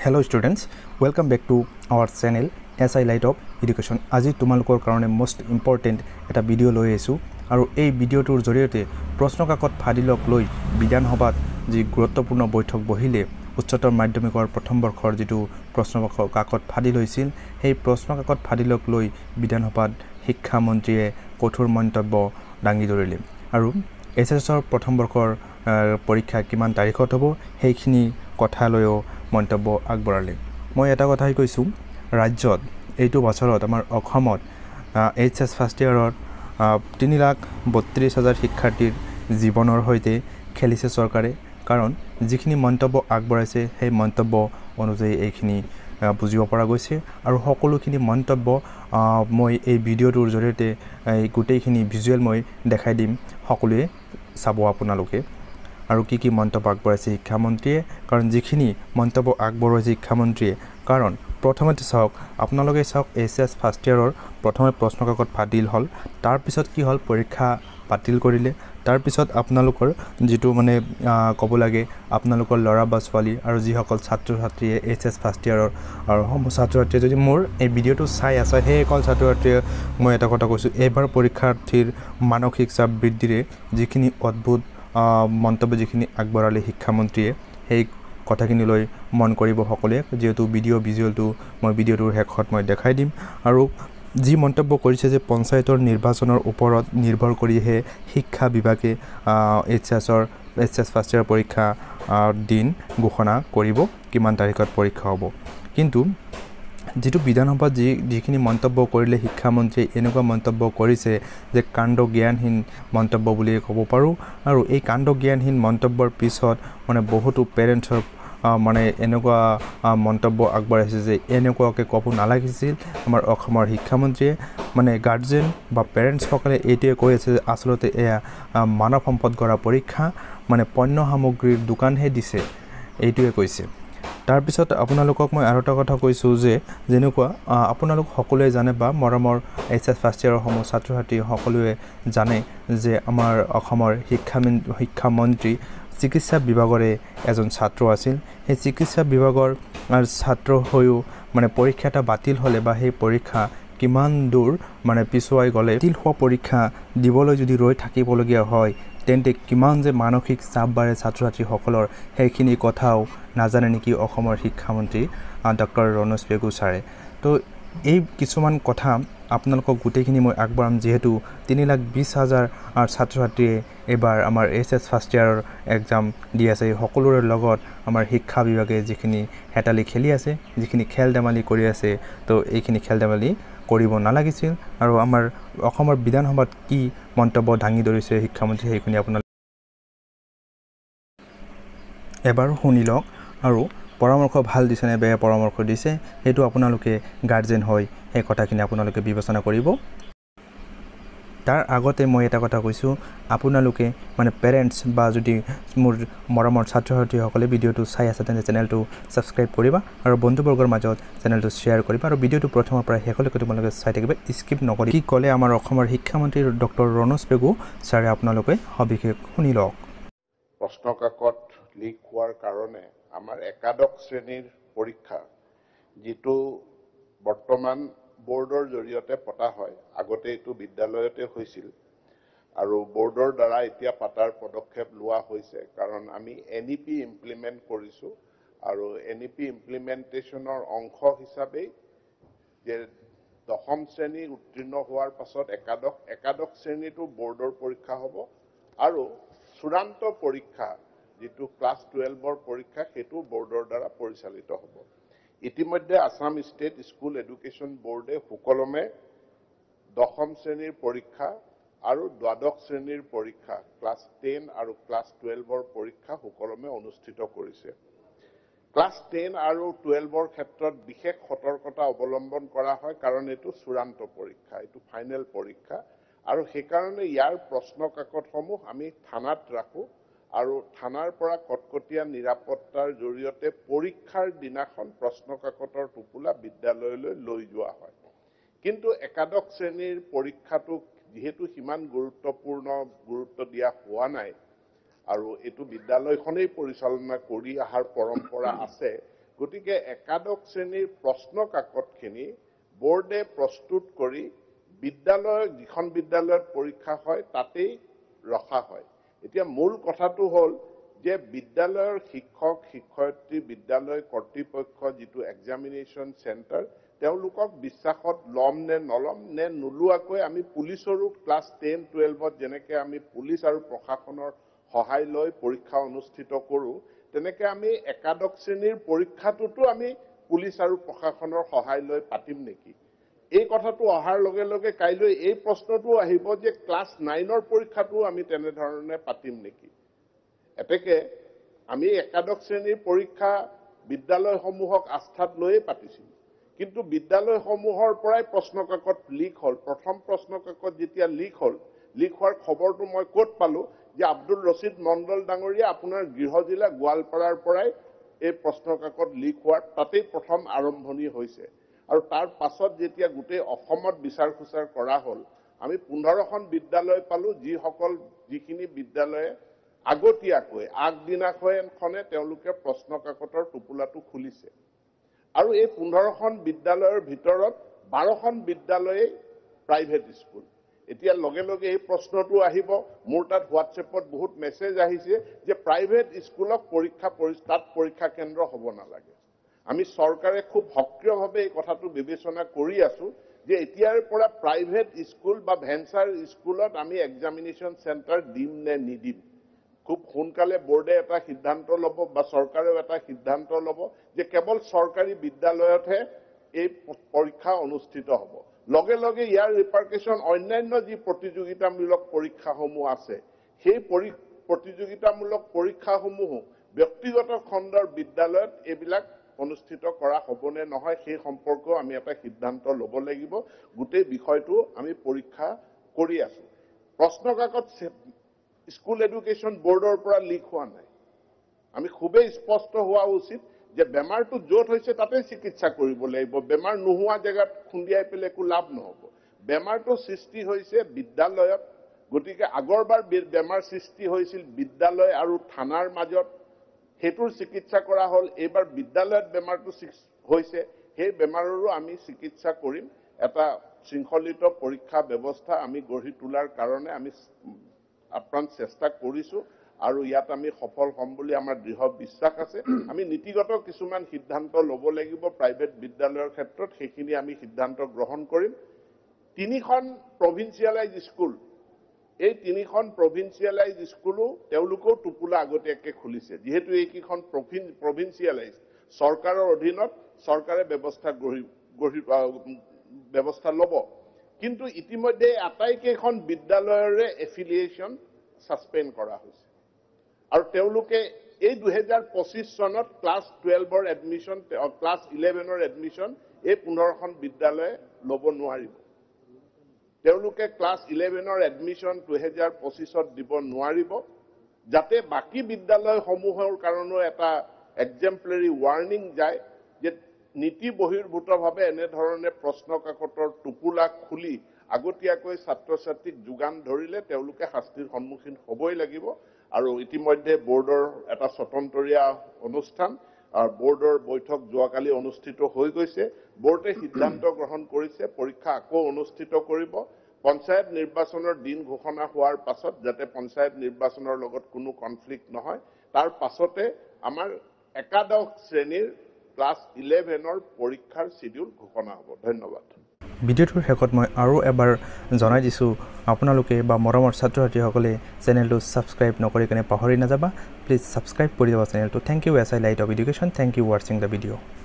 Hello students, welcome back to our channel SI Light of Education. আজি তোমালোকৰ কাৰণে most important এটা video লৈ আছো আৰু এই ভিডিওটোৰ জৰিয়তে প্ৰশ্ন কাকত ফাদিলক লৈ বিধান সভাত যি গুৰুত্বপূৰ্ণ বৈঠক বহিলে উচ্চতৰ মাধ্যমিকৰ প্ৰথম বৰ্ষৰ যেটো প্ৰশ্ন কাকত ফাদিল হৈছিল সেই প্ৰশ্ন কাকত ফাদিলক লৈ বিধান সভাত শিক্ষা মন্ত্ৰীয়ে কঠোৰ মন্তব্য দাঙি ধৰিলে আৰু এছএছৰ প্ৰথম বৰ্ষৰ পৰীক্ষা কিমান তাৰিখত হ'ব সেইখিনি কথা লৈও মন্তব্য আগবঢ়ালে মই এটা কথাই কৈছো ৰাজ্যত এইটো বছৰত আমাৰ অসমত এইচএছ ফাৰ্ষ্ট ইয়াৰত 3,32,000 শিক্ষাৰ্থীৰ জীৱনৰ হৈতে খেলিছে চৰকাৰে কাৰণ যিখিনি মন্তব্য আগবঢ়াইছে সেই মন্তব্য অনুযায়ী এইখিনি বুজিব পৰা গৈছে আৰু সকলোখিনি মন্তব্য মই এই ভিডিওটোৰ জৰিয়তে এই গোটেইখিনি ভিজুৱেল মই দেখাই দিম সকলোৱে চাব আপোনালোকে আৰু কি মন্তব্য আগবঢ়াইছে শিক্ষামন্ত্ৰীয়ে কাৰণ যিখিনি মন্তব্য আগবঢ়াইছে শিক্ষামন্ত্ৰীয়ে কাৰণ প্ৰথমতে চাওক আপোনালোকে চাওক এছএছ ফাৰ্ষ্ট ইয়াৰৰ প্ৰথমে প্ৰশ্ন কাকত ফাদিল হল তাৰ পিছত কি হল পৰীক্ষা বাতিল কৰিলে তাৰ পিছত আপোনালোকৰ যেটো মানে কব লাগে আপোনালোকৰ লৰা বা ছোৱালী আৰু যিসকল ছাত্ৰ ছাত্ৰীয়ে এছএছ ফাৰ্ষ্ট ইয়াৰৰ আৰু ছাত্ৰ ছাত্ৰীয়ে যদি মোৰ এই ভিডিওটো চাই আছে সেই সকল ছাত্ৰ ছাত্ৰীয়ে মই এটা কথা কৈছো এবাৰ পৰীক্ষাৰ্থীৰ মানসিক চাপ বৃদ্ধিৰে যিখিনি অদ্ভুত মন্তব্য যিখিনি আগবঢ়ালে শিক্ষামন্ত্ৰীয়ে সেই কথাখিনি লৈ মন কৰিব সকলে যেহেতু ভিডিও ভিজুৱেলটো মই ভিডিওটোৰ শেষত মই দেখাই দিম আৰু যি মন্তব্য কৰিছে যে পঞ্চায়তৰ নিৰ্বাচনৰ ওপৰত নিৰ্ভৰ কৰিহে শিক্ষা বিভাগে এছএছ ফাৰ্ষ্ট ইয়াৰ পৰীক্ষা দিন ঘোষণা কৰিব কিমান তাৰিখত পৰীক্ষা হ'ব কিন্তু যেটো বিধানসভাত যিখিনি মন্তব্য কৰিলে শিক্ষামন্ত্ৰীয়ে এনেকুৱা মন্তব্য কৰিছে যে কাণ্ড জ্ঞানহীন মন্তব্য বুলি ক'ব পাৰো আৰু এই কাণ্ড জ্ঞানহীন মন্তব্যৰ পিছত মানে বহুতো পেৰেন্টছৰ মানে এনেকুৱা মন্তব্য আগবঢ়াইছে যে এনেকুৱাকে ক'ব নালাগিছিল আমাৰ অসমৰ শিক্ষামন্ত্ৰীয়ে মানে গাৰ্জেন বা পেৰেন্টছ সকলে এইটোৱে কৈ আছে যে আসলতে এয়া মানৱ সম্পদ গঢ়া পৰীক্ষা মানে পণ্য সামগ্ৰীৰ দোকানহে দিছে এইটোৱে কৈছে তাৰ পিছত আপোনালোকক মই আৰু এটা কথা কৈছো যে যেনেকুৱা আপোনালোক সকলোৱে জানে বা মৰমৰ এছএছ ফাৰ্ষ্ট ইয়াৰৰ সমূহ ছাত্ৰ ছাত্ৰী সকলোৱে জানে যে আমাৰ অসমৰ শিক্ষামন্ত্ৰী চিকিৎসা বিভাগৰে এজন ছাত্ৰ আছিল সেই চিকিৎসা বিভাগৰ ছাত্ৰ হৈও মানে পৰীক্ষা এটা বাতিল হলে বা সেই পৰীক্ষা কিমান দূৰ মানে পিছুৱাই গলে বাতিল হোৱা পৰীক্ষা দিবলৈ যদি ৰৈ থাকিবলগীয়া হয় তেন্তে কিমান যে মানসিক চাপ বাৰে ছাত্ৰ ছাত্ৰী সকলৰ সেইখিনি কথাও নাজানে নেকি অসমৰ শিক্ষামন্ত্ৰী ডক্টৰ ৰণোজ পেগু ছাৰে তো এই কিছুমান কথা আপোনালোকক গোটেইখিনি মই আগবঢ়াম যেহেতু 3,20,000 ছাত্ৰ ছাত্ৰীয়ে এবাৰ আমাৰ এছএছ ফাৰ্ষ্ট ইয়াৰৰ এক্সাম দি আছে সকলোৰে লগত আমাৰ শিক্ষা বিভাগে যিখিনি হেতালি খেলি আছে যিখিনি খেল ধেমালি কৰি আছে তো এইখিনি খেল ধেমালি কৰিব নালাগিছিল আৰু আমাৰ অসমৰ বিধানসভাত কি মন্তব্য দাঙি ধৰিছে শিক্ষামন্ত্ৰী সেইখিনি আপোনালোকে এবাৰ শুনি লওক আৰু পৰামৰ্শ ভাল দিছে নে বেয়া পৰামৰ্শ দিছে হেতু আপোনালোকে গাৰ্জেন হয় এই কথাখিনি আপোনালোকে বিবেচনা কৰিব তাৰ আগতে মই এটা কথা কৈছো আপোনালোকে মানে পেৰেন্টছ বা যদি মোৰ মৰমৰ ছাত্ৰ ছাত্ৰীসকলে ভিডিওটো চাই আছে তেনে চেনেলটো সাবস্ক্ৰাইব কৰিবা আৰু বন্ধুবৰ্গৰ মাজত চেনেলটো শ্বেয়াৰ কৰিবা আৰু ভিডিওটো প্ৰথমৰ পৰা শেষলৈকে তোমালোকে চাই থাকিবা স্কিপ নকৰি কি ক'লে আমাৰ অসমৰ শিক্ষামন্ত্ৰী ডক্টৰ ৰণোজ পেগু ছাৰে আপোনালোকে সবিশেষ শুনি লওক প্ৰশ্ন কাকত লিক হোৱাৰ কাৰণে আমাৰ একাদশ শ্ৰেণীৰ পৰীক্ষা যেটো বৰ্তমান বোৰ্ডৰ জৰিয়তে পতা হয় আগতে এটো বিদ্যালয়তে হৈছিল আৰু বোৰ্ডৰ দ্বাৰা এতিয়া পাতাৰ পদক্ষেপ লোৱা হৈছে কাৰণ আমি এনইপি ইমপ্লিমেন্ট কৰিছো আৰু এনইপি ইমপ্লিমেন্টেশনৰ অংশ হিচাপে যে দশম শ্ৰেণী উত্তীৰ্ণ হোৱাৰ পাছত একাদশ শ্ৰেণীটো বোৰ্ডৰ পৰীক্ষা হ'ব আৰু চূড়ান্ত পৰীক্ষা যেটো ক্লাস 12ৰ পৰীক্ষা হেতু বোৰ্ডৰ দ্বাৰা পৰিচালিত হ'ব ইতিমধ্যে আসাম ষ্টেট স্কুল এডুকেশ্যন বোৰ্ডে সুকলমে দশম শ্ৰেণীৰ পৰীক্ষা আৰু দ্বাদশ শ্ৰেণীৰ পৰীক্ষা ক্লাস 10 আৰু ক্লাস 12ৰ পৰীক্ষা সুকলমে অনুষ্ঠিত কৰিছে ক্লাস 10 আৰু 12ৰ ক্ষেত্ৰত বিশেষ সতৰ্কতা অৱলম্বন কৰা হয় কাৰণ এটো চূড়ান্ত পৰীক্ষা এটো ফাইনেল পৰীক্ষা আৰু সেই কাৰণে ইয়াৰ প্ৰশ্ন কাকতসমূহ আমি থানাত ৰাখো আৰু থানাৰ পৰা কটকটীয়া নিৰাপত্তাৰ জৰিয়তে পৰীক্ষাৰ দিনাখন প্ৰশ্ন কাকতৰ টুকুলা বিদ্যালয়লৈ লৈ যোৱা হয় কিন্তু একাদশ শ্ৰেণীৰ পৰীক্ষাটো যেহেতু সিমান গুৰুত্ব দিয়া হোৱা নাই আৰু এটো বিদ্যালয়খনেই পৰিচালনা কৰি আহাৰ পৰম্পৰা আছে গতিকে একাদশ শ্ৰেণীৰ প্ৰশ্ন কাকতখিনি বোৰ্ডে প্ৰস্তুত কৰি বিদ্যালয় যিখন বিদ্যালয়ত পৰীক্ষা হয় তাতেই ৰখা হয় এতিয়া মূল কথাটো হ'ল যে বিদ্যালয়ৰ শিক্ষক শিক্ষয়িত্ৰী বিদ্যালয় কৰ্তৃপক্ষ যেটো এক্সামিনেশন সেন্টাৰ তেওঁলোকক বিশ্বাসত লম নে নলম নে নুলুৱাকৈ আমি পুলিচৰো ক্লাছ 10 12ত যেনেকৈ আমি পুলিচ আৰু প্ৰশাসনৰ সহায় লৈ পৰীক্ষা অনুষ্ঠিত কৰো তেনেকৈ আমি একাদশ শ্ৰেণীৰ পৰীক্ষাটোতো আমি পুলিচ আৰু প্ৰশাসনৰ সহায় লৈ পাতিম নেকি এই কথাটো অহাৰ লগে লগে কাইলৈ এই প্ৰশ্নটো আহিব যে ক্লাছ 9ৰ পৰীক্ষাটো আমি তেনে ধৰণে পাতিম নেকি এতেকে আমি একাদশ শ্ৰেণীৰ পৰীক্ষা বিদ্যালয়সমূহক আস্থাত লৈয়ে পাতিছিল কিন্তু বিদ্যালয়সমূহৰ পৰাই প্ৰশ্ন কাকত লিক হল প্ৰথম প্ৰশ্ন কাকত যেতিয়া লিক হোৱাৰ খবৰটো মই ক'ত পালো যে আব্দুল ৰছিদ মণ্ডল ডাঙৰীয়া আপোনাৰ গৃহ জিলা গোৱালপাৰাৰ পৰাই এই প্ৰশ্ন কাকত লিক হোৱাৰ তাতেই প্ৰথম আৰম্ভণি হৈছে আৰু তাৰ পাছত যেতিয়া গোটেই অসমত বিচাৰ খুচাৰ কৰা হল আমি 15খন বিদ্যালয় পালো যিখিনি বিদ্যালয়ে আগতীয়াকৈ আগদিনাখনে তেওঁলোকে প্ৰশ্ন কাকতৰ টোপোলাটো খুলিছে আৰু এই 15খন বিদ্যালয়ৰ ভিতৰত 12খন বিদ্যালয়ে প্ৰাইভেট স্কুল এতিয়া লগে লগে এই প্ৰশ্নটো আহিব মোৰ তাত হোৱাটছএপত বহুত মেছেজ আহিছে যে প্ৰাইভেট স্কুলক পৰীক্ষা কেন্দ্ৰ হ'ব নালাগে আমি চৰকাৰে খুব সক্ৰিয়ভাৱে এই কথাটো বিবেচনা কৰি আছো যে এতিয়াৰ পৰা প্ৰাইভেট স্কুল বা ভেঞ্চাৰ স্কুলত আমি এক্সামিনেশন সেন্টাৰ দিম নে নিদিম খুব সোনকালে বোৰ্ডে এটা সিদ্ধান্ত ল'ব বা চৰকাৰেও এটা সিদ্ধান্ত ল'ব যে কেৱল চৰকাৰী বিদ্যালয়তহে এই পৰীক্ষা অনুষ্ঠিত হ'ব লগে লগে ইয়াৰ ৰিপাৰকেশন অন্যান্য যি প্ৰতিযোগিতামূলক পৰীক্ষাসমূহ আছে সেই প্ৰতিযোগিতামূলক পৰীক্ষাসমূহ ব্যক্তিগত খণ্ডৰ বিদ্যালয়ত এইবিলাক অনুষ্ঠিত কৰা হ'বনে নহয় সেই সম্পৰ্কেও আমি এটা সিদ্ধান্ত ল'ব লাগিব গোটেই বিষয়টো আমি পৰীক্ষা কৰি আছো প্ৰশ্ন কাকত স্কুল এডুকেশন বোৰ্ডৰ পৰা লিক হোৱা নাই আমি খুবেই স্পষ্ট হোৱা উচিত যে বেমাৰটো য'ত হৈছে তাতে চিকিৎসা কৰিব লাগিব বেমাৰ নোহোৱা জায়গাত খুন্দিয়াই পেলে একো লাভ নহব বেমাৰটো সৃষ্টি হৈছে বিদ্যালয়ত গতিকে আগৰবাৰ বেমাৰ সৃষ্টি হৈছিল বিদ্যালয় আৰু থানাৰ মাজত হেতুৰ চিকিৎসা কৰা হল এবাৰ বিদ্যালয়ত বেমাৰটো হৈছে সেই বেমাৰৰো আমি চিকিৎসা কৰিম এটা শৃংখলিত পৰীক্ষা ব্যৱস্থা আমি গঢ়ি তোলাৰ কাৰণে আমি আপ্ৰাণ চেষ্টা কৰিছো আৰু ইয়াত আমি সফল হ'ম বুলি আমাৰ দৃঢ় বিশ্বাস আছে আমি নীতিগত কিছুমান সিদ্ধান্ত ল'ব লাগিব প্ৰাইভেট বিদ্যালয়ৰ ক্ষেত্ৰত সেইখিনি আমি সিদ্ধান্ত গ্ৰহণ কৰিম তিনিখন প্ৰভিন্সিয়েলাইজ স্কুল এই তিনিখন প্ৰভিন্সিয়েলাইজ স্কুলো তেওঁলোকৰ টোপোলা আগতীয়াকৈ খুলিছে যেহেতু এইকেইখন প্ৰভিন্সিয়েলাইজ চৰকাৰৰ অধীনত চৰকাৰে ব্যৱস্থা ল'ব কিন্তু ইতিমধ্যে আটাইকেইখন বিদ্যালয়ৰে এফিলিয়েশন সাসপেন্ড কৰা হৈছে আৰু তেওঁলোকে এই 2025 চনত ক্লাছ 12ৰ এডমিশন ক্লাছ 11ৰ এডমিশন এই 15খন বিদ্যালয়ে ল'ব নোৱাৰিব তেওঁলোকে ক্লাছ 11ৰ এডমিশন 2025ত দিব নোৱাৰিব যাতে বাকি বিদ্যালয়সমূহৰ কাৰণেও এটা এক্সাম্পলাৰি ৱাৰ্নিং যায় যে নীতি বহিৰ্ভূতভাৱে এনে ধৰণে প্ৰশ্ন কাকতৰ টোপোলা খুলি আগতীয়াকৈ ছাত্ৰ ছাত্ৰীক যোগান ধৰিলে তেওঁলোকে শাস্তিৰ সন্মুখীন হ'বই লাগিব আৰু ইতিমধ্যে বোৰ্ডৰ এটা স্বতন্ত্ৰীয়া অনুষ্ঠান আৰু বোৰ্ডৰ বৈঠক যোৱাকালি অনুষ্ঠিত হৈ গৈছে বোৰ্ডে সিদ্ধান্ত গ্ৰহণ কৰিছে পৰীক্ষা আকৌ অনুষ্ঠিত কৰিব পঞ্চায়ত নিৰ্বাচনৰ দিন ঘোষণা হোৱাৰ পাছত যাতে পঞ্চায়ত নিৰ্বাচনৰ লগত কোনো কনফ্লিক্ট নহয় তাৰ পাছতে আমাৰ একাদশ শ্ৰেণীৰ ক্লাছ 11ৰ পৰীক্ষাৰ শিডিউল ঘোষণা হ'ব ধন্যবাদ ভিডিঅ'টোৰ শেষত মই আৰু এবাৰ জনাই দিছোঁ আপোনালোকে বা মৰমৰ ছাত্ৰ ছাত্ৰীসকলে চেনেলটো সাবস্ক্ৰাইব নকৰি কেনে পাহৰি নাযাবা প্লিজ সাবস্ক্ৰাইব কৰি দিব চেনেলটো thank you S I light of education thank you ৱাচিং দ্য ভিডিঅ'